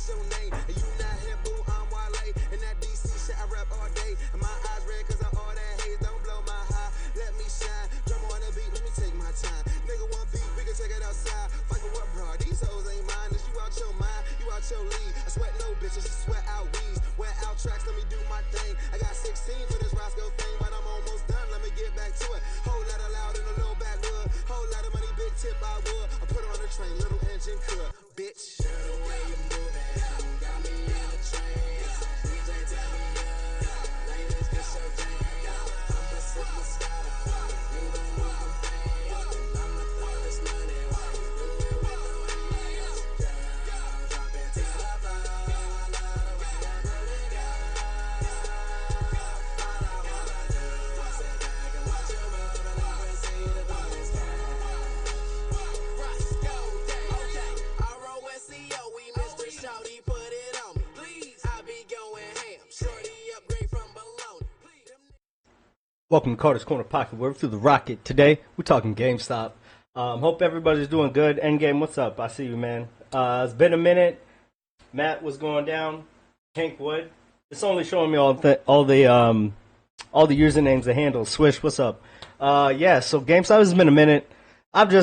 your name. And you not here, boo, I'm Wale. And that DC shit I rap all day. And my eyes red cause I'm all that haze. Don't blow my high, let me shine. Drum on the beat, let me take my time. Nigga one beat, we can take it outside. Fuck it, what, bro? These hoes ain't mine. Is you out your mind? You out your league. I sweat no bitches, I sweat out weeds. Wear out tracks, let me do my thing. I got 16 for this Roscoe thing, but I'm almost done. Let me get back to it. Whole lot of loud in a little backwood. Whole lot of money, big tip I would. I put on the train, little engine could. Bitch. Girl, the way you moving, got me in a trance. DJ tell me ladies get your jam. I'ma sip my Scotto. You don't want them fans. I'ma throw this money while you do it with no hands. Girl, drop it to the floor. I love the way you put it down. All I wanna do is sit back and watch you move and I can see the bonus cash. Roscoe Day, R-O-S-C-O, we Mr. Shawty, put it on me. Please, I be going ham. Shorty upgrade from baloney. Welcome to Carter's Corner Pocket. We're through the rocket. Today, we're talking GameStop. Hope everybody's doing good. Endgame, what's up? I see you, man. It's been a minute. Matt was going down. Hank Wood. It's only showing me all the usernames, the handles. Swish, what's up? Yeah, so GameStop has been a minute. I've been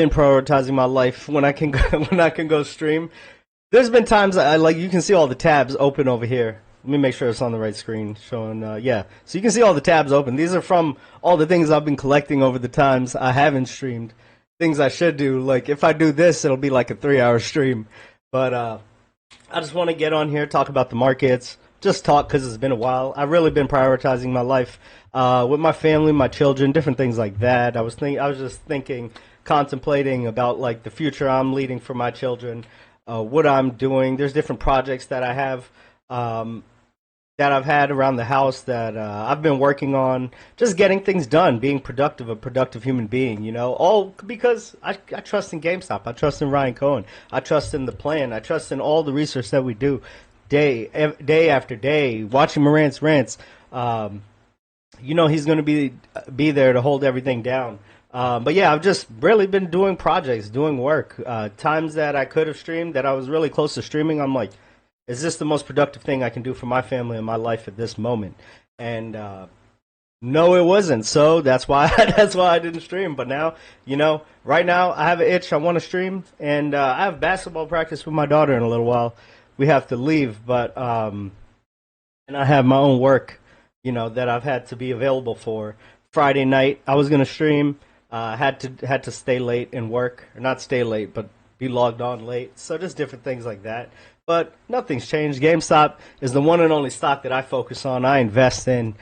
prioritizing my life when I can go stream. There's been times you can see all the tabs open over here. Let me make sure it's on the right screen showing, yeah. So you can see all the tabs open. These are from all the things I've been collecting over the times I haven't streamed. Things I should do. Like, if I do this, it'll be like a 3-hour stream. But I just want to get on here, talk about the markets, just talk because it's been a while. I've really been prioritizing my life with my family, my children, different things like that. I was just thinking, contemplating about like the future I'm leading for my children, what I'm doing. There's different projects that I have that I've had around the house that I've been working on, just getting things done, being productive, a productive human being, you know, all because I trust in GameStop, I trust in Ryan Cohen, I trust in the plan, I trust in all the research that we do day after day, watching Morant's rants. You know, he's going to be there to hold everything down. But yeah, I've just really been doing projects, doing work. Times that I could have streamed, that I was really close to streaming, I'm like, is this the most productive thing I can do for my family and my life at this moment? And no, it wasn't. So that's why I didn't stream. But now, you know, right now I have an itch. I want to stream, and I have basketball practice with my daughter in a little while. We have to leave, but and I have my own work, you know, that I've had to be available for. Friday night I was gonna stream. Had to stay late and work, or not stay late, but be logged on late. So just different things like that. But nothing's changed. GameStop is the one and only stock that I focus on, I invest in,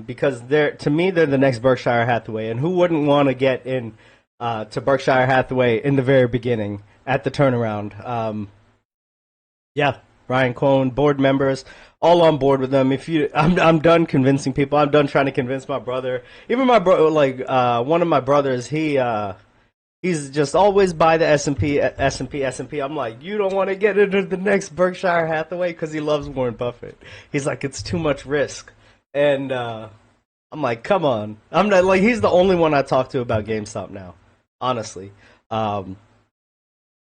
because to me, they're the next Berkshire Hathaway. And who wouldn't want to get in to Berkshire Hathaway in the very beginning at the turnaround? Yeah, Ryan Cohen, board members, all on board with them. I'm done convincing people. I'm done trying to convince my brother. Even my brother, one of my brothers, he's just always buy the S&P. I'm like, you don't want to get into the next Berkshire Hathaway, because he loves Warren Buffett. He's like, it's too much risk. And I'm like, come on. I'm not like, he's the only one I talk to about GameStop now, honestly. And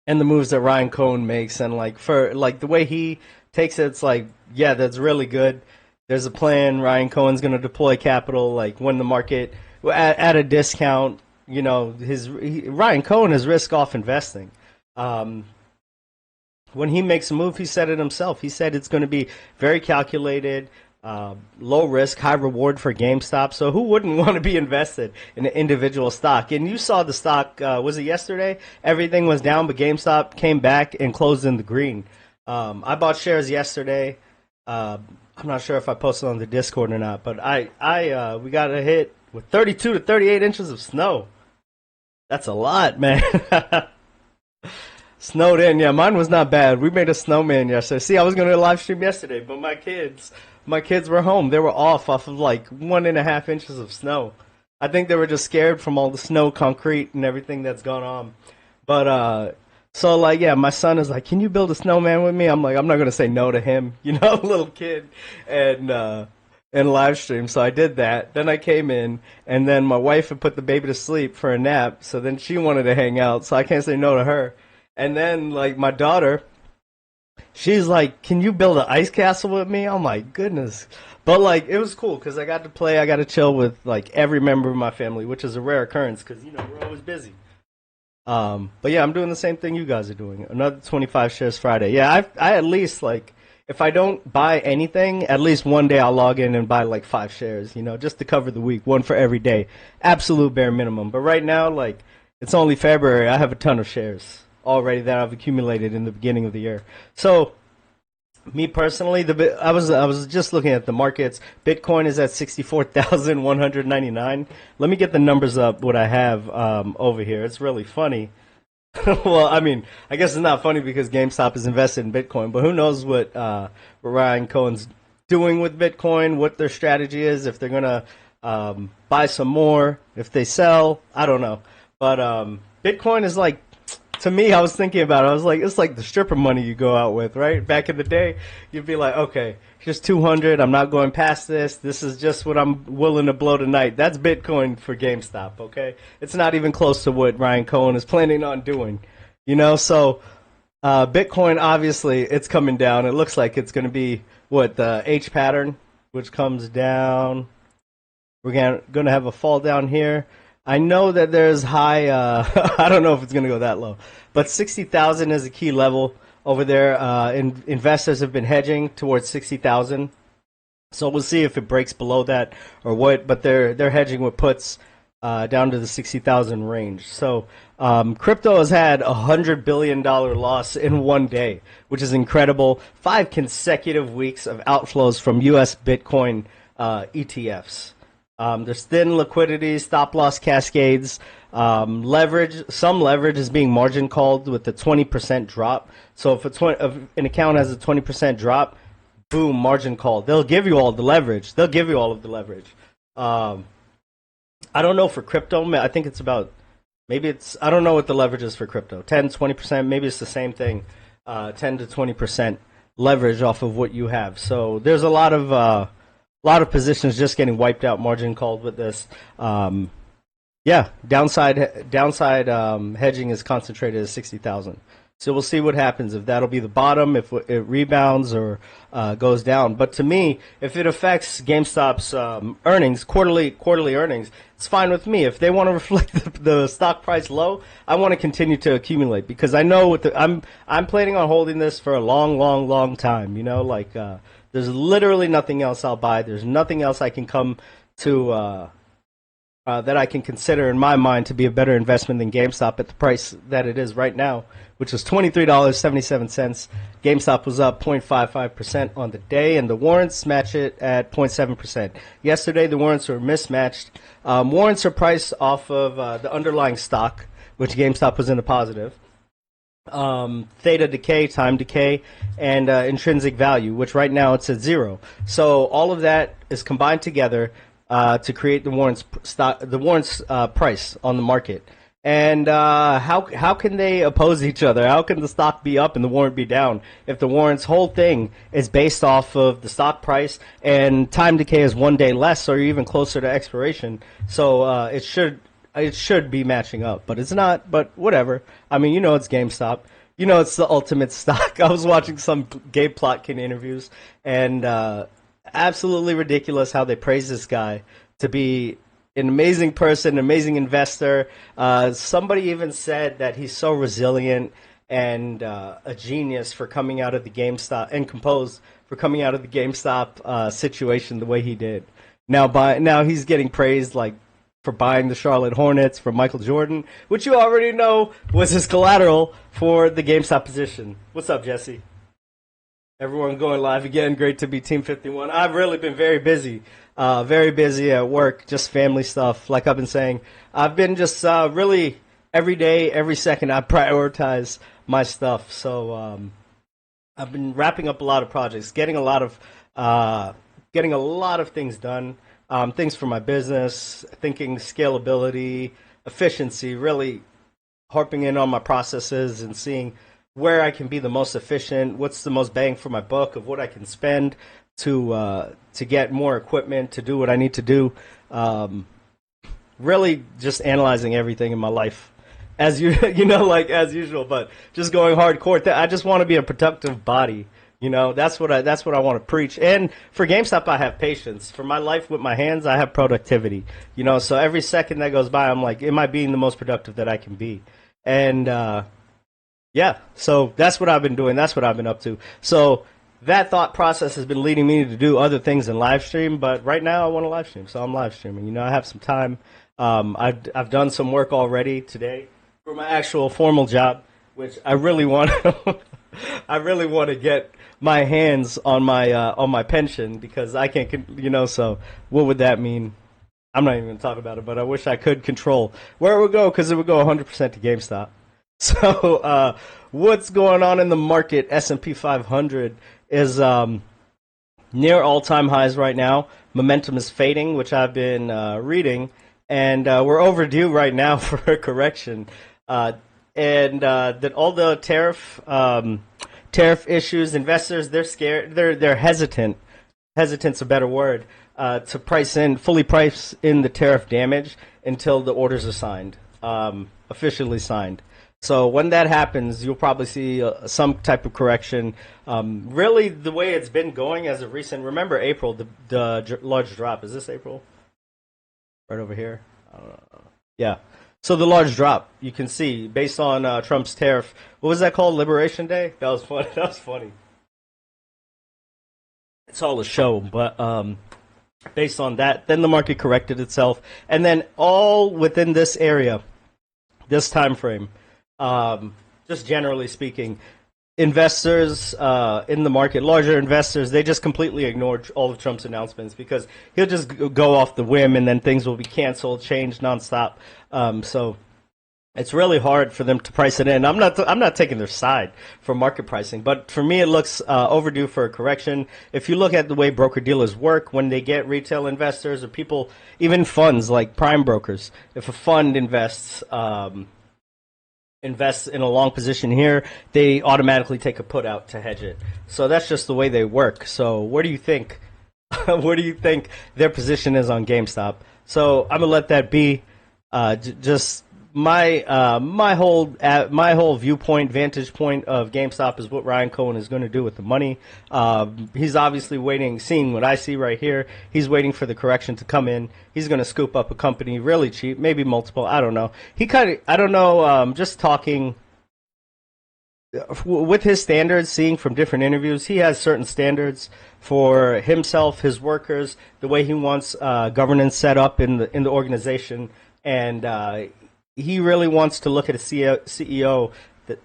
the moves that Ryan Cohen makes, and like the way he takes it, it's like, yeah, that's really good. There's a plan. Ryan Cohen's going to deploy capital, like when the market at a discount. You know, Ryan Cohen is risk-off investing. When he makes a move, he said it himself. He said it's going to be very calculated, low risk, high reward for GameStop. So who wouldn't want to be invested in an individual stock? And you saw the stock, was it yesterday? Everything was down, but GameStop came back and closed in the green. I bought shares yesterday. I'm not sure if I posted on the Discord or not, but we got a hit with 32 to 38 inches of snow. That's a lot, man. Snowed in. Yeah, mine was not bad. We made a snowman yesterday. See, I was going to live stream yesterday, but my kids were home. They were off of like 1.5 inches of snow. I think they were just scared from all the snow, concrete, and everything that's gone on. But so like, yeah, my son is like, can you build a snowman with me? I'm like, I'm not going to say no to him, you know, little kid. And live stream, so I did that. Then I came in, and then my wife had put the baby to sleep for a nap, so then she wanted to hang out, so I can't say no to her. And then like my daughter, she's like, "Can you build an ice castle with me?" Oh my goodness! But like, it was cool because I got to play. I got to chill with like every member of my family, which is a rare occurrence because we're always busy. But yeah, I'm doing the same thing you guys are doing. Another 25 shares Friday. Yeah, I at least like if I don't buy anything, at least one day I'll log in and buy like 5 shares, just to cover the week, one for every day. Absolute bare minimum. But right now, like it's only February, I have a ton of shares already that I've accumulated in the beginning of the year. So me personally, I was just looking at the markets. Bitcoin is at 64,199. Let me get the numbers up. What I have over here. It's really funny. Well, I mean, I guess it's not funny because GameStop is invested in Bitcoin, but who knows what Ryan Cohen's doing with Bitcoin? What their strategy is? If they're gonna buy some more, if they sell, I don't know. But Bitcoin is like, to me, I was thinking about it. I was like, it's like the stripper money you go out with, right? Back in the day, you'd be like, okay, here's 200. I'm not going past this. This is just what I'm willing to blow tonight. That's Bitcoin for GameStop, okay? It's not even close to what Ryan Cohen is planning on doing, So Bitcoin, obviously, it's coming down. It looks like it's going to be, the H pattern, which comes down. We're going to have a fall down here. I know that there's high, I don't know if it's going to go that low, but 60,000 is a key level over there. Investors have been hedging towards 60,000. So we'll see if it breaks below that or what, but they're hedging with puts down to the 60,000 range. So crypto has had $100 billion loss in one day, which is incredible. 5 consecutive weeks of outflows from U.S. Bitcoin ETFs. There's thin liquidity, stop loss cascades, leverage. Some leverage is being margin called with the 20% drop. So if an account has a 20% drop, boom, margin call. They'll give you all the leverage. They'll give you all of the leverage. I don't know for crypto. I think it's about, I don't know what the leverage is for crypto. 10, 20%, maybe it's the same thing. 10 to 20% leverage off of what you have. So there's a lot of positions just getting wiped out, margin called with this. Downside hedging is concentrated at 60,000. So we'll see what happens, if that'll be the bottom, if it rebounds or goes down. But to me, if it affects GameStop's earnings, quarterly earnings, it's fine with me. If they want to reflect the stock price low, I want to continue to accumulate because I know I'm planning on holding this for a long time. There's literally nothing else I'll buy. There's nothing else I can come to that I can consider in my mind to be a better investment than GameStop at the price that it is right now, which is $23.77. GameStop was up 0.55% on the day, and the warrants match it at 0.7%. Yesterday, the warrants were mismatched. Warrants are priced off of the underlying stock, which GameStop was in the positive. Theta decay, time decay, and intrinsic value, which right now it's at 0. So all of that is combined together to create the warrants price on the market. And how can they oppose each other? How can the stock be up and the warrant be down if the warrant's whole thing is based off of the stock price and time decay is 1 day less or even closer to expiration? So it should be matching up, but it's not. But whatever. I mean, it's GameStop. It's the ultimate stock. I was watching some Gabe Plotkin interviews, and absolutely ridiculous how they praise this guy to be an amazing person, amazing investor. Somebody even said that he's so resilient and a genius for coming out of the GameStop and composed for coming out of the GameStop situation the way he did. Now he's getting praised like for buying the Charlotte Hornets from Michael Jordan, which you already know was his collateral for the GameStop position. What's up, Jesse? Everyone going live again. Great to be Team 51. I've really been very busy at work, just family stuff. Like I've been saying, I've been just really every day, every second, I prioritize my stuff. So I've been wrapping up a lot of projects, getting a lot of things done. Things for my business, thinking scalability, efficiency, really harping in on my processes and seeing where I can be the most efficient, what's the most bang for my buck of what I can spend to get more equipment, to do what I need to do. Really just analyzing everything in my life as you you know, like as usual, but just going hardcore. I just want to be a productive body. You know, that's what I want to preach. And for GameStop, I have patience. For my life with my hands, I have productivity. You know, so every second that goes by, I'm like, am I being the most productive that I can be? And yeah, so that's what I've been doing. That's what I've been up to. So that thought process has been leading me to do other things than live stream. But right now, I want to live stream, so I'm live streaming. You know, I have some time. I've done some work already today for my actual formal job, which I really want. I really want to get my hands on my pension because I can't. You know, so what would that mean? I'm not even going to talk about it, but I wish I could control where it would go because it would go 100% to GameStop. So what's going on in the market? S&P 500 is near all-time highs right now. Momentum is fading, which I've been reading, and we're overdue right now for a correction. And that all the tariff issues, investors, they're scared, they're hesitant. Hesitant's a better word to fully price in the tariff damage until the orders are signed, officially signed. So when that happens, you'll probably see some type of correction. Really, the way it's been going as of recent. Remember April, the large drop. Is this April? Right over here. Yeah. So the large drop, you can see, based on Trump's tariff. What was that called? Liberation Day? That was funny. That was funny. It's all a show, but based on that, then the market corrected itself, and then all within this area, this time frame. Just generally speaking, investors in the market, larger investors, they just completely ignored all of Trump's announcements because he'll just go off the whim and then things will be canceled, changed nonstop. So it's really hard for them to price it in. I'm not taking their side for market pricing, but for me it looks overdue for a correction. If you look at the way broker dealers work, when they get retail investors or people, even funds like prime brokers, if a fund invests in a long position here, they automatically take a put out to hedge it. So that's just the way they work. So what do you think? What do you think their position is on GameStop? So I'm gonna let that be. Just my whole viewpoint, vantage point of GameStop is what Ryan Cohen is going to do with the money. He's obviously waiting, seeing what I see right here. He's waiting for the correction to come in. He's going to scoop up a company really cheap, maybe multiple. I don't know. I don't know. Just talking with his standards, seeing from different interviews, he has certain standards for himself, his workers, the way he wants governance set up in the organization, and he really wants to look at a CEO that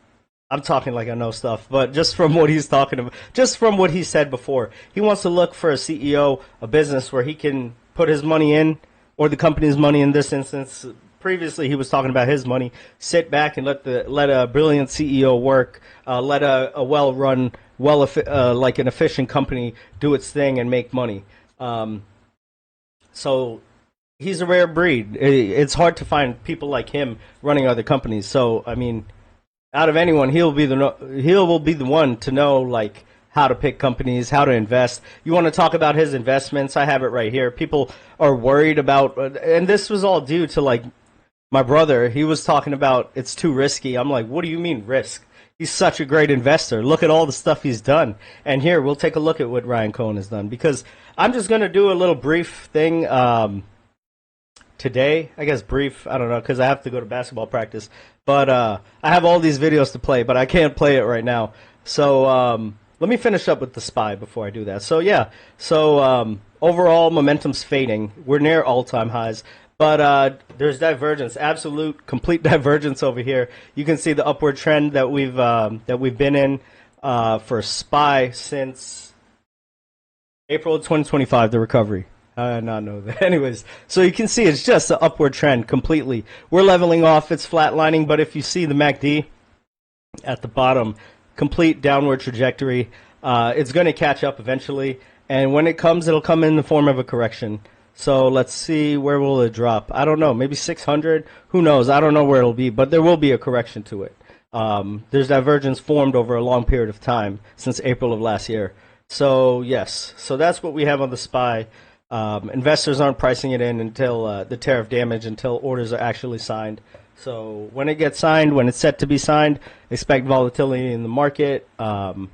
I'm talking like I know stuff, but just from what he's talking about, just from what he said before, he wants to look for a CEO, a business where he can put his money in, or the company's money in this instance. Previously, he was talking about his money. Sit back and let a brilliant CEO work. Let a well-run, like an efficient company do its thing and make money. So he's a rare breed. It's hard to find people like him running other companies. So I mean, out of anyone, he will be the one to know like how to pick companies, how to invest. You want to talk about his investments? I have it right here. People are worried about, and this was all due to like my brother. He was talking about it's too risky. I'm like, what do you mean risk? He's such a great investor. Look at all the stuff he's done. And here, we'll take a look at what Ryan Cohen has done, because I'm just going to do a little brief thing today. I guess brief, I don't know, because I have to go to basketball practice. But I have all these videos to play, but I can't play it right now. So let me finish up with the SPY before I do that. So yeah, overall momentum's fading. We're near all-time highs. But there's divergence, absolute, complete divergence over here. You can see the upward trend that we've been in for SPY since April of 2025. The recovery. I did not know that. Anyways, so you can see it's just an upward trend completely. We're leveling off. It's flatlining. But if you see the MACD at the bottom, complete downward trajectory. It's going to catch up eventually, and when it comes, it'll come in the form of a correction. So let's see, where will it drop? I don't know, maybe 600? Who knows? I don't know where it'll be, but there will be a correction to it. There's divergence formed over a long period of time, since April of last year. So yes, so that's what we have on the SPY. Investors aren't pricing it in until the tariff damage, until orders are actually signed. So when it gets signed, when it's set to be signed, expect volatility in the market. But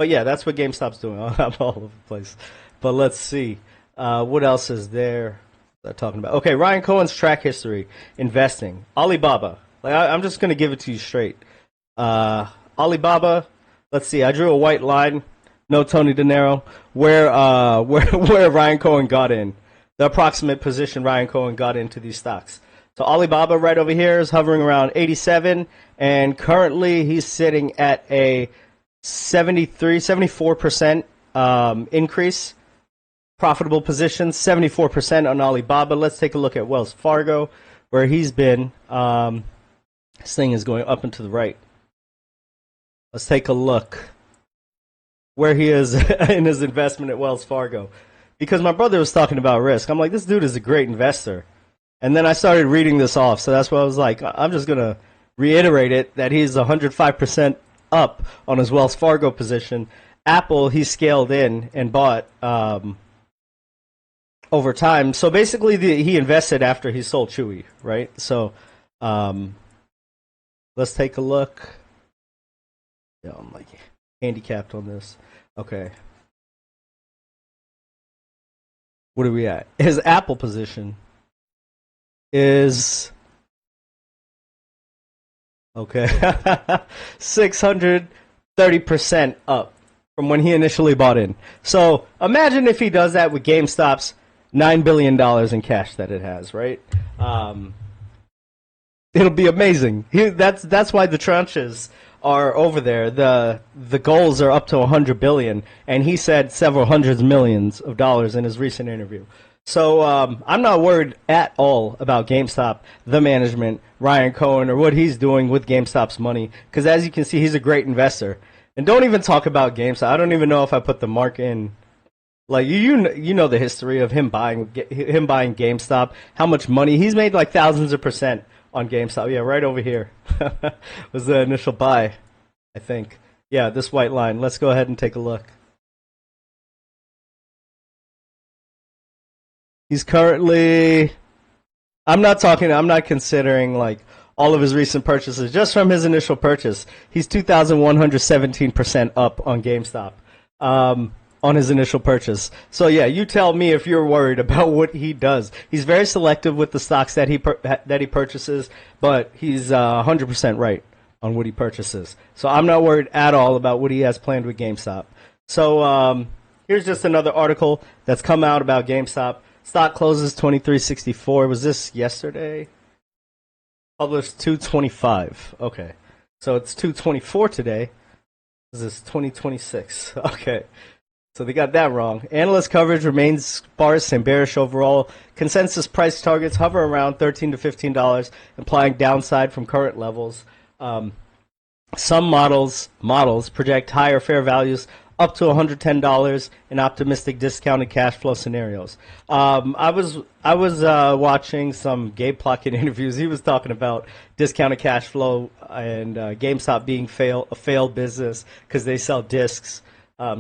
yeah, that's what GameStop's doing. I'm all over the place. But let's see. What else is there they're talking about? Okay, Ryan Cohen's track history, investing. Alibaba. I'm just going to give it to you straight. Alibaba, let's see. I drew a white line. No Tony De Niro. Where Ryan Cohen got in. The approximate position Ryan Cohen got into these stocks. So Alibaba right over here is hovering around 87, and currently he's sitting at a 74% increase. Profitable position, 74% on Alibaba. Let's take a look at Wells Fargo, where he's been. This thing is going up and to the right. Let's take a look where he is in his investment at Wells Fargo. Because my brother was talking about risk. I'm like, this dude is a great investor. And then I started reading this off, so that's why I was like, I'm just going to reiterate it, that he's 105% up on his Wells Fargo position. Apple, he scaled in and bought over time. So basically, he invested after he sold Chewy, right? So let's take a look. Yeah, I'm like handicapped on this. Okay. What are we at? His Apple position is okay 630% up from when he initially bought in. So imagine if he does that with GameStop's $9 billion in cash that it has, right? It'll be amazing. That's why the tranches are over there. The goals are up to 100 billion, and he said several hundreds millions of dollars in his recent interview. So I'm not worried at all about GameStop, the management, Ryan Cohen, or what he's doing with GameStop's money, because as you can see, he's a great investor. And don't even talk about GameStop. I don't even know if I put the mark in. Like you know the history of him buying GameStop, how much money he's made, like thousands of percent on GameStop. Yeah, right over here was the initial buy, I think. Yeah, this white line. Let's go ahead and take a look. He's currently, I'm not considering like all of his recent purchases. Just from his initial purchase, he's 2,117% up on GameStop on his initial purchase. So yeah, you tell me if you're worried about what he does. He's very selective with the stocks that he purchases, but he's 100% right on what he purchases. So I'm not worried at all about what he has planned with GameStop. So here's just another article that's come out about GameStop. Stock closes 23.64. Was this yesterday? Published 225. Okay. So it's 224 today. This is 2026. Okay. So they got that wrong. Analyst coverage remains sparse and bearish overall. Consensus price targets hover around $13 to $15, implying downside from current levels. Some models project higher fair values up to $110 in optimistic discounted cash flow scenarios. I was watching some Gabe Plotkin interviews. He was talking about discounted cash flow and GameStop being a failed business because they sell discs.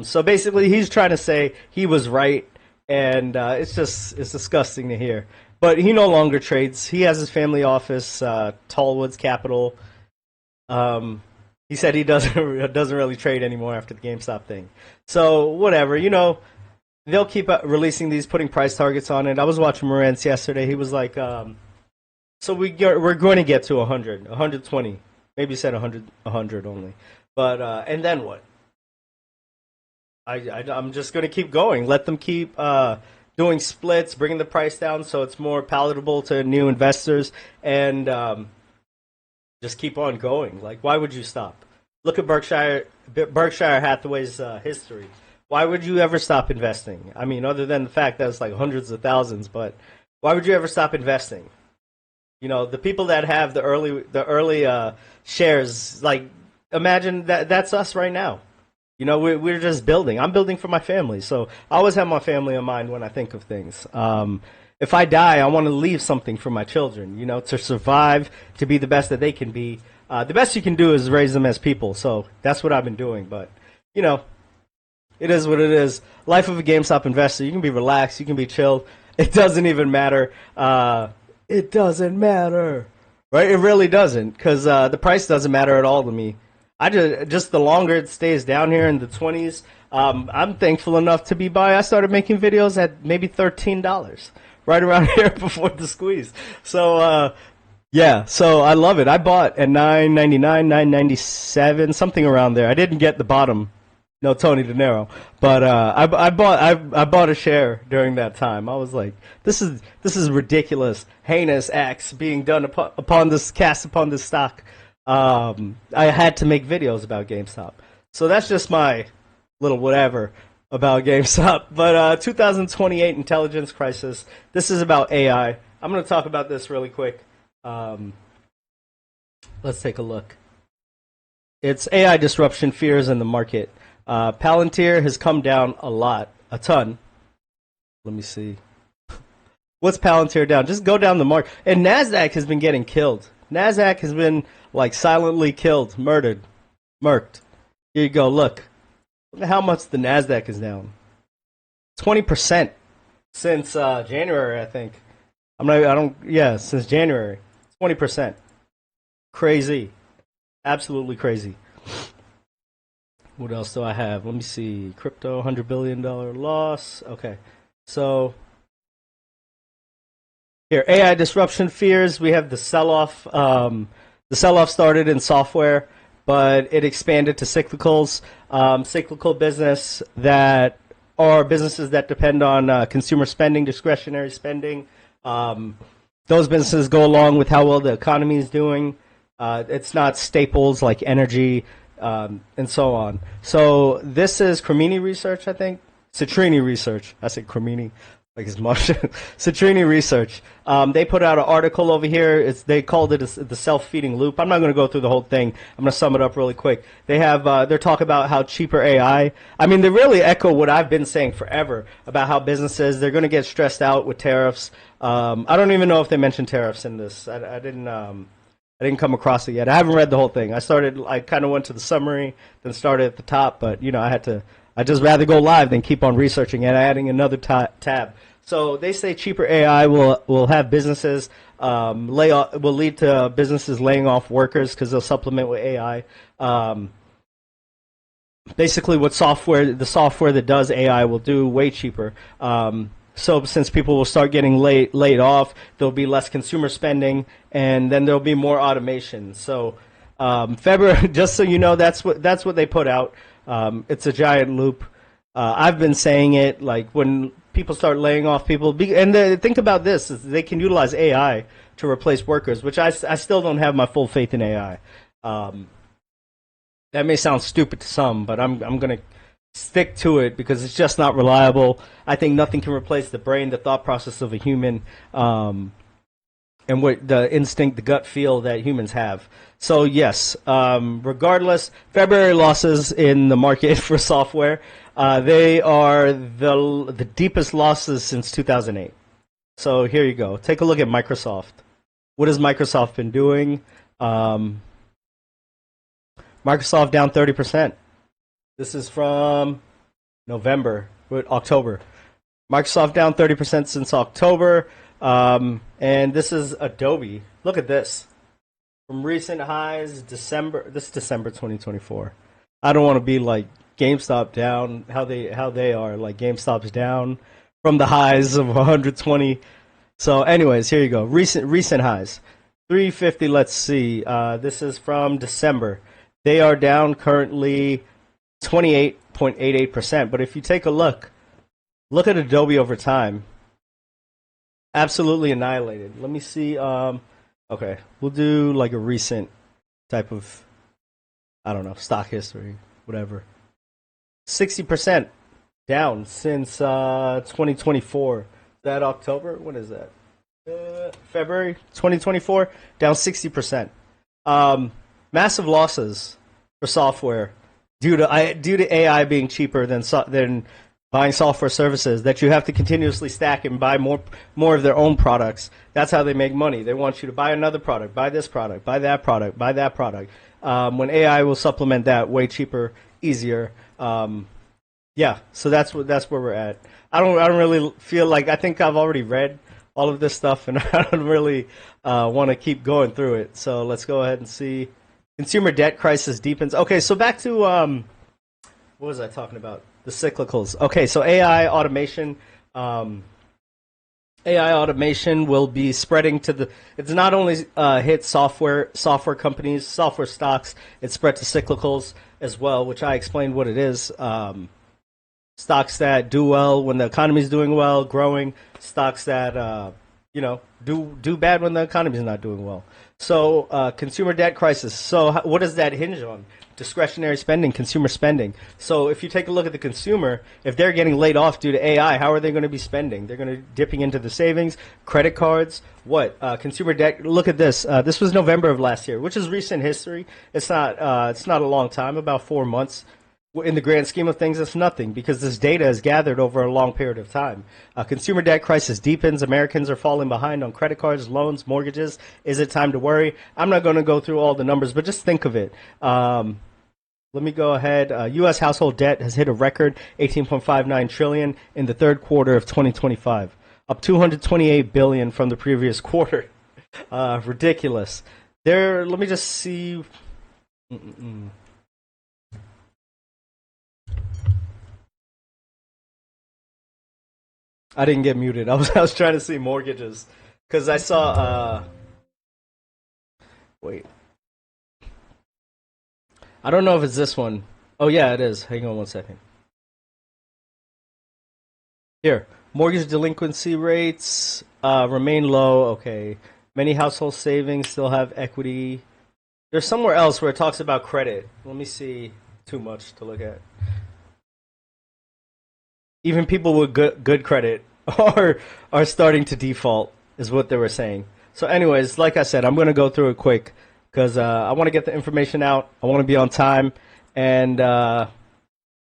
So basically, he's trying to say he was right, and it's disgusting to hear. But he no longer trades. He has his family office, Tallwoods Capital. He said he doesn't really trade anymore after the GameStop thing. So whatever, they'll keep releasing these, putting price targets on it. I was watching Morenz yesterday. He was like, so we're going to get to 100, 120. Maybe he said 100 only. But and then what? I'm just going to keep going. Let them keep doing splits, bringing the price down so it's more palatable to new investors, and just keep on going. Like, why would you stop? Look at Berkshire Hathaway's history. Why would you ever stop investing? I mean, other than the fact that it's like hundreds of thousands, but why would you ever stop investing? The people that have the early shares, like, imagine that's us right now. We're just building. I'm building for my family, so I always have my family in mind when I think of things. If I die, I want to leave something for my children, to survive, to be the best that they can be. The best you can do is raise them as people, so that's what I've been doing. But, it is what it is. Life of a GameStop investor, you can be relaxed, you can be chilled. It doesn't even matter. It doesn't matter, right? It really doesn't, because the price doesn't matter at all to me. I just the longer it stays down here in the 20s, I'm thankful enough to be by. I started making videos at maybe $13, right around here before the squeeze. So yeah, so I love it. I bought at $9.99, $9.97, something around there. I didn't get the bottom, no Tony De Niro, but I bought a share during that time. I was like, this is ridiculous, heinous acts being done upon this stock. I had to make videos about GameStop. So that's just my little whatever about GameStop. But 2028 intelligence crisis. This is about AI. I'm going to talk about this really quick. Let's take a look. It's AI disruption fears in the market. Palantir has come down a ton. Let me see. What's Palantir down? Just go down the market. And NASDAQ has been getting killed. NASDAQ has been like silently killed, murked. Here you go. Look at how much the NASDAQ is down. 20% since January, I think. Since January. 20%. Crazy. Absolutely crazy. What else do I have? Let me see. Crypto, $100 billion loss. Okay. So, here, AI disruption fears. We have the sell-off. The sell-off started in software, but it expanded to cyclicals. Cyclical business that are businesses that depend on consumer spending, discretionary spending. Those businesses go along with how well the economy is doing. It's not staples like energy and so on. So this is C.R.E.A.M research, I think. C.R.E.A.M research. I said C.R.E.A.M like it's Martian. C.R.E.A.M research. They put out an article over here. They called it the self-feeding loop. I'm not going to go through the whole thing. I'm going to sum it up really quick. They have they're talking about how cheaper AI. I mean, they really echo what I've been saying forever about how businesses they're going to get stressed out with tariffs. I don't even know if they mentioned tariffs in this. I didn't come across it yet. I haven't read the whole thing. I kind of went to the summary, then started at the top, but I'd just rather go live than keep on researching and adding another tab. So they say cheaper AI will have businesses will lead to businesses laying off workers because they'll supplement with AI. Basically, the software that does AI will do way cheaper. So since people will start getting laid off, there'll be less consumer spending, and then there'll be more automation. So February, just so you know, that's what they put out. It's a giant loop. I've been saying it, like when people start laying off people, and think about this: is they can utilize AI to replace workers, which I still don't have my full faith in AI. That may sound stupid to some, but I'm going to stick to it because it's just not reliable. I think nothing can replace the brain, the thought process of a human, and what the instinct, the gut feel that humans have. So yes, regardless, February losses in the market for software, they are the deepest losses since 2008. So here you go. Take a look at Microsoft. What has Microsoft been doing? Microsoft down 30%. This is from October. Microsoft down 30% since October. And this is Adobe. Look at this. From recent highs, December 2024. I don't want to be like GameStop down, how they are. Like GameStop's down from the highs of 120. So anyways, here you go. Recent highs. 350, let's see. This is from December. They are down currently 28.88%. But if you take a look at Adobe over time. Absolutely annihilated. Let me see. Okay, we'll do like a recent type of, I don't know, stock history, whatever. 60% down since 2024. Is that October? When is that? February 2024, down 60%. Massive losses for software due to AI being cheaper than buying software services that you have to continuously stack and buy more of their own products. That's how they make money. They want you to buy another product, buy this product, buy that product, buy that product. When AI will supplement that way cheaper, easier. Yeah, so that's where we're at. I don't really feel like, I think I've already read all of this stuff, and I don't really want to keep going through it. So let's go ahead and see. Consumer debt crisis deepens. Okay, so back to what was I talking about? The cyclicals. Okay, so AI automation. AI automation will be spreading to the. It's not only hit software companies, software stocks. It's spread to cyclicals as well, which I explained what it is. Stocks that do well when the economy is doing well, growing. Stocks that do bad when the economy is not doing well. So consumer debt crisis. So what does that hinge on? Discretionary spending, consumer spending. So if you take a look at the consumer, if they're getting laid off due to AI, how are they going to be spending? They're going to dipping into the savings, credit cards, what? Consumer debt. Look at this. This was November of last year, which is recent history. It's not a long time, about 4 months. In the grand scheme of things, it's nothing because this data is gathered over a long period of time. Consumer debt crisis deepens. Americans are falling behind on credit cards, loans, mortgages. Is it time to worry? I'm not going to go through all the numbers, but just think of it. Let me go ahead. U.S. household debt has hit a record $18.59 trillion in the third quarter of 2025, up $228 billion from the previous quarter. Ridiculous. Let me just see. I didn't get muted. I was trying to see mortgages because I saw. Wait. I don't know if it's this one. Oh yeah, it is. Hang on one second. Here, mortgage delinquency rates remain low. Okay, many household savings still have equity. There's somewhere else where it talks about credit. Let me see. Too much to look at. Even people with good credit are starting to default, is what they were saying. So anyways, like I said, I'm going to go through it quick because I want to get the information out. I want to be on time, and I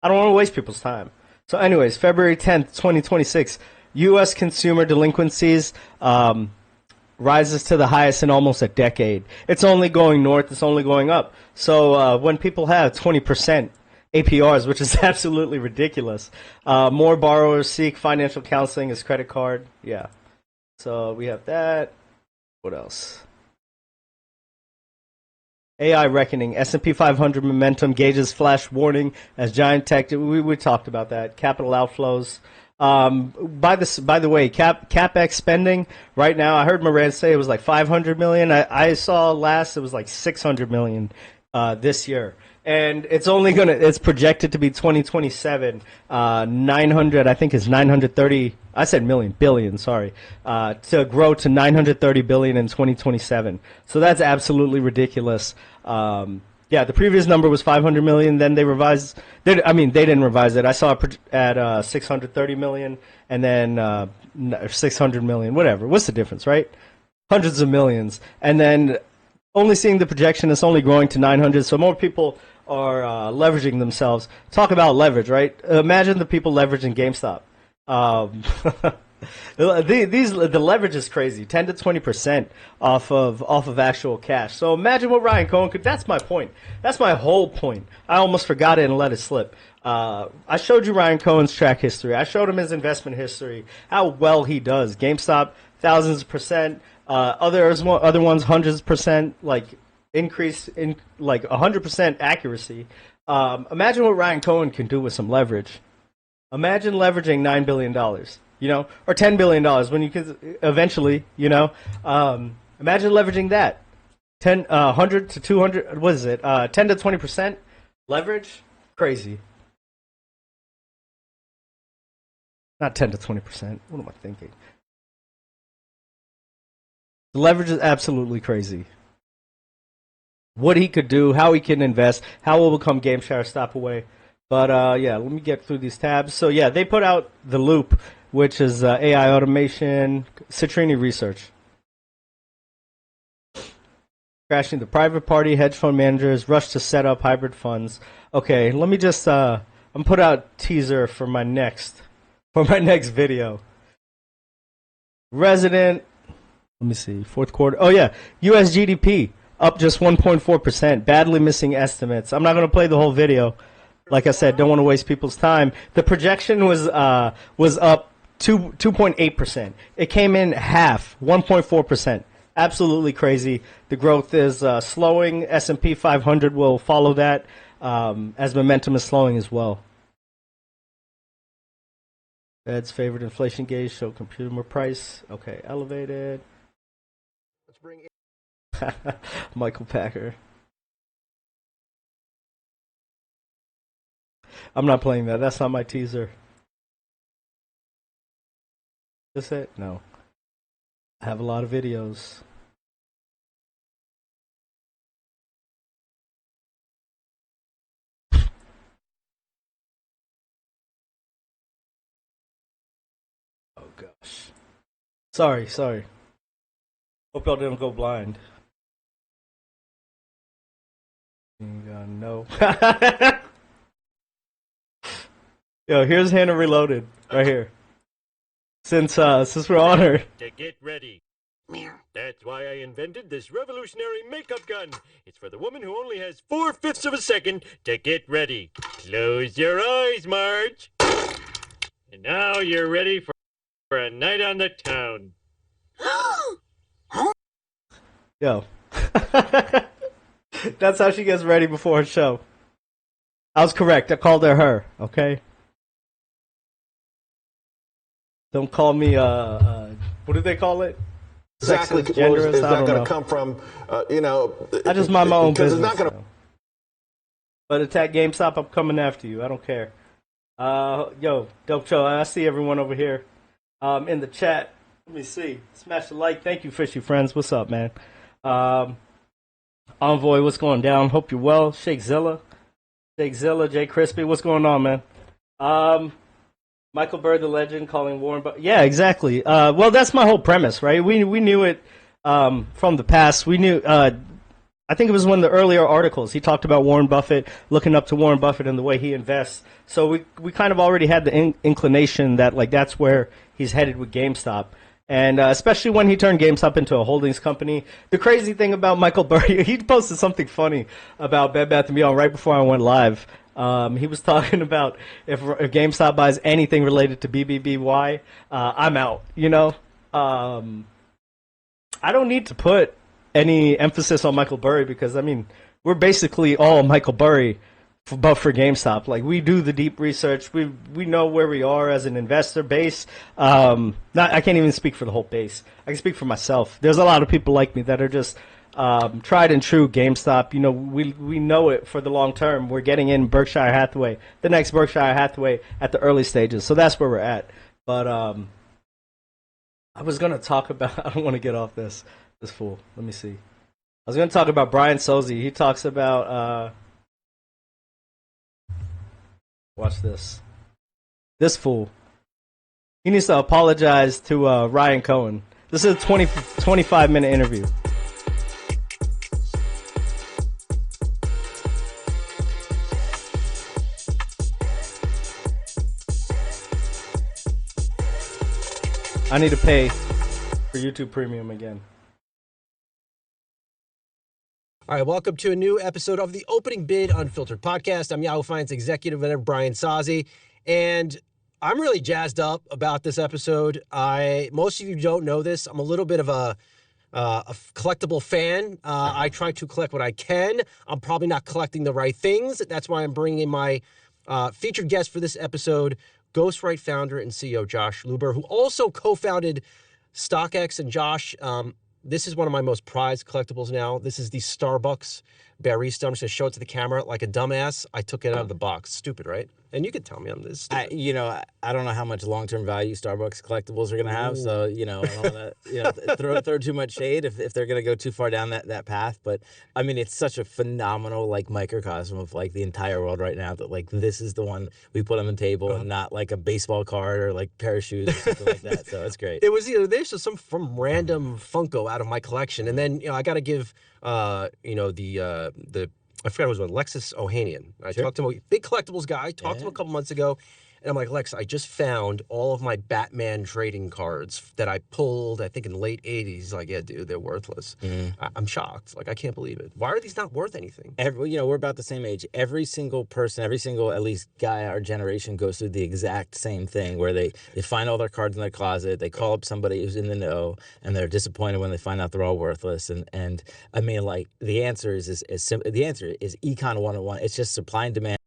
don't want to waste people's time. So anyways, February 10th, 2026, U.S. consumer delinquencies rises to the highest in almost a decade. It's only going north. It's only going up. So when people have 20% APRs, which is absolutely ridiculous. More borrowers seek financial counseling as credit card. Yeah. So we have that. What else? AI reckoning. S&P 500 momentum gauges flash warning as giant tech. We talked about that. Capital outflows. By the way, capex spending right now. I heard Moran say it was like 500 million. I saw last it was like 600 million this year. And it's projected to be 2027, 900, I think is 930, I said billion, sorry, to grow to 930 billion in 2027. So that's absolutely ridiculous. Yeah, the previous number was 500 million, then they revised, they didn't revise it. I saw it at 630 million, and then 600 million, whatever. What's the difference, right? Hundreds of millions. And then only seeing the projection, it's only growing to 900, so more people are leveraging themselves. Talk about leverage, right? Imagine the people leveraging GameStop. The leverage is crazy, 10 to 20% off of actual cash. So imagine what Ryan Cohen could. That's my point. That's my whole point. I almost forgot it and let it slip. I showed you Ryan Cohen's track history. I showed him his investment history, how well he does. GameStop, thousands of percent. Other ones, hundreds of percent. Like increase in like 100% accuracy. Imagine what Ryan Cohen can do with some leverage. Imagine leveraging $9 billion, or $10 billion when you can eventually, imagine leveraging that. 100 to 200, what is it? 10 to 20% leverage? Crazy. Not 10 to 20%. What am I thinking? The leverage is absolutely crazy. What he could do, how he can invest, how it will become GameStop stop away. But yeah, let me get through these tabs. So yeah, they put out the Loop, which is AI automation, C.R.E.A.M research. Crashing the private party hedge fund managers rush to set up hybrid funds. Okay, let me just I'm put out teaser for my next video. Resident. Let me see. Fourth quarter. Oh yeah, U.S. GDP. Up just 1.4%, badly missing estimates. I'm not going to play the whole video. Like I said, don't want to waste people's time. The projection was up 2.8%. It came in half, 1.4%. Absolutely crazy. The growth is slowing. S&P 500 will follow that as momentum is slowing as well. Fed's favorite inflation gauge show computer price. Okay, elevated. Let's bring in Michael Packer. I'm not playing that. That's not my teaser. Is it? No. I have a lot of videos. Oh gosh. Sorry. Hope y'all didn't go blind. No. Yo, here's Hannah Reloaded right here. Since we're on her. To get ready. That's why I invented this revolutionary makeup gun. It's for the woman who only has 4/5 of a second to get ready. Close your eyes, Marge. And now you're ready for a night on the town. Yo. That's how she gets ready before her show. I was correct. I called her, okay? Don't call me, what do they call it? exactly Sexist, genderist, is I that don't going know. to come from, I just mind my own because business. it's not going to. But attack GameStop, I'm coming after you. I don't care. Yo, Dope Show, I see everyone over here in the chat. Let me see. Smash the like. Thank you, Fishy Friends. What's up, man? Envoy, what's going down? Hope you're well. Shakezilla, Jay Crispy, what's going on, man? Michael Bird, the legend, calling Warren Buffett. Yeah, exactly. Well, that's my whole premise, right? We knew it from the past. We knew. I think it was one of the earlier articles. He talked about Warren Buffett, looking up to Warren Buffett and the way he invests. So we kind of already had the inclination that like that's where he's headed with GameStop. And especially when he turned GameStop into a holdings company. The crazy thing about Michael Burry, he posted something funny about Bed Bath & Beyond right before I went live. He was talking about if GameStop buys anything related to BBBWHY, I'm out, you know? I don't need to put any emphasis on Michael Burry because, I mean, we're basically all Michael Burry, but for GameStop. Like, we do the deep research. We know where we are as an investor base. I can't even speak for the whole base. I can speak for myself. There's a lot of people like me that are just tried and true GameStop. You know, we know it for the long term. We're getting in Berkshire Hathaway, the next Berkshire Hathaway at the early stages. So that's where we're at. But I was going to talk about, I don't want to get off this fool. Let me see. I was going to talk about Brian Sozzi. He talks about, watch this. This fool. He needs to apologize to Ryan Cohen. This is a 25-minute interview. I need to pay for YouTube Premium again. All right, welcome to a new episode of the Opening Bid Unfiltered podcast. I'm Yahoo Finance Executive Editor Brian Sozzi, and I'm really jazzed up about this episode. Most of you don't know this. I'm a little bit of a collectible fan. I try to collect what I can. I'm probably not collecting the right things. That's why I'm bringing in my featured guest for this episode, Ghostwrite founder and CEO Josh Luber, who also co-founded StockX. And Josh, this is one of my most prized collectibles now. This is the Starbucks barista. I'm just going to show it to the camera like a dumbass. I took it out of the box. Stupid, right? And you could tell me I'm this stupid. I don't know how much long-term value Starbucks collectibles are going to have, so, I don't want to throw too much shade if they're going to go too far down that path. But, I mean, it's such a phenomenal, microcosm of, the entire world right now that, this is the one we put on the table and not, a baseball card or, pair of shoes or something like that. So it's great. It was either this or some from random Funko out of my collection. And then, I got to give, the I forgot it was Lexus Ohanian. I talked to him, a big collectibles guy. Talked to him a couple months ago, And I'm like, Alexa, I just found all of my Batman trading cards that I pulled, I think in the late 80s. Like, yeah, dude, they're worthless. I'm shocked. Like, I can't believe it. Why are these not worth anything? We're about the same age. Every single person, every single at least guy our generation goes through the exact same thing where they find all their cards in their closet, they call up somebody who's in the know, and they're disappointed when they find out they're all worthless. And I mean, like, the answer is simple. The answer is Econ 101. It's just supply and demand.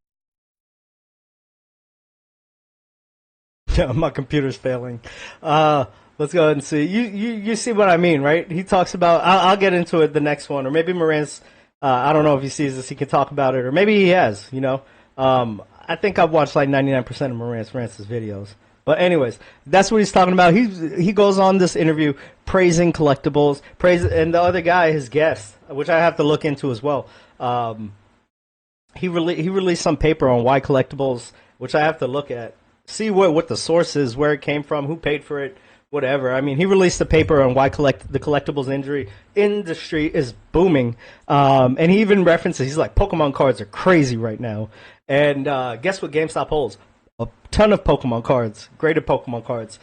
Yeah, my computer's failing. Let's go ahead and see. You see what I mean, right? He talks about. I'll get into it the next one, or maybe Moran's. I don't know if he sees this. He can talk about it, or maybe he has. I think I've watched like 99% of Moran's videos. But anyways, that's what he's talking about. He goes on this interview praising collectibles, and the other guy, his guest, which I have to look into as well. He released some paper on why collectibles, which I have to look at, see what the source is, where it came from, who paid for it, whatever. I mean, he released a paper on why the collectibles industry is booming, and he even references, he's like, Pokemon cards are crazy right now, and guess what GameStop holds? A ton of Pokemon cards, graded Pokemon cards.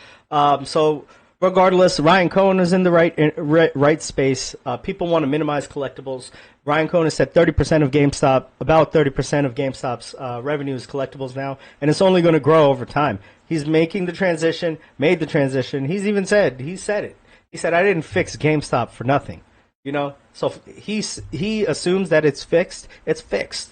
So regardless, Ryan Cohen is in the right space. People want to minimize collectibles. Ryan Cohen has said 30% of GameStop, about 30% of GameStop's revenue is collectibles now, and it's only going to grow over time. He's making the transition, made the transition. He said it. He said, I didn't fix GameStop for nothing. So he assumes that it's fixed. It's fixed.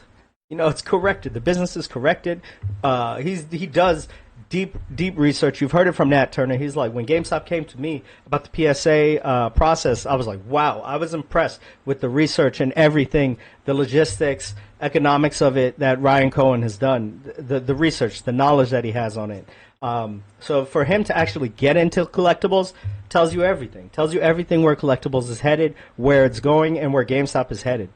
It's corrected. The business is corrected. He does deep research. You've heard it from Nat Turner. He's like, when GameStop came to me about the PSA process, I was like, wow. I was impressed with the research and everything, the logistics, economics of it that Ryan Cohen has done, the research, the knowledge that he has on it. So for him to actually get into collectibles tells you everything. Tells you everything where collectibles is headed, where it's going, and where GameStop is headed.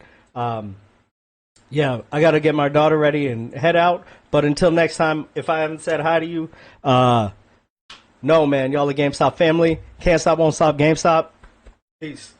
Yeah, I got to get my daughter ready and head out. But until next time, if I haven't said hi to you, no, man, y'all the GameStop family. Can't stop, won't stop, GameStop. Peace.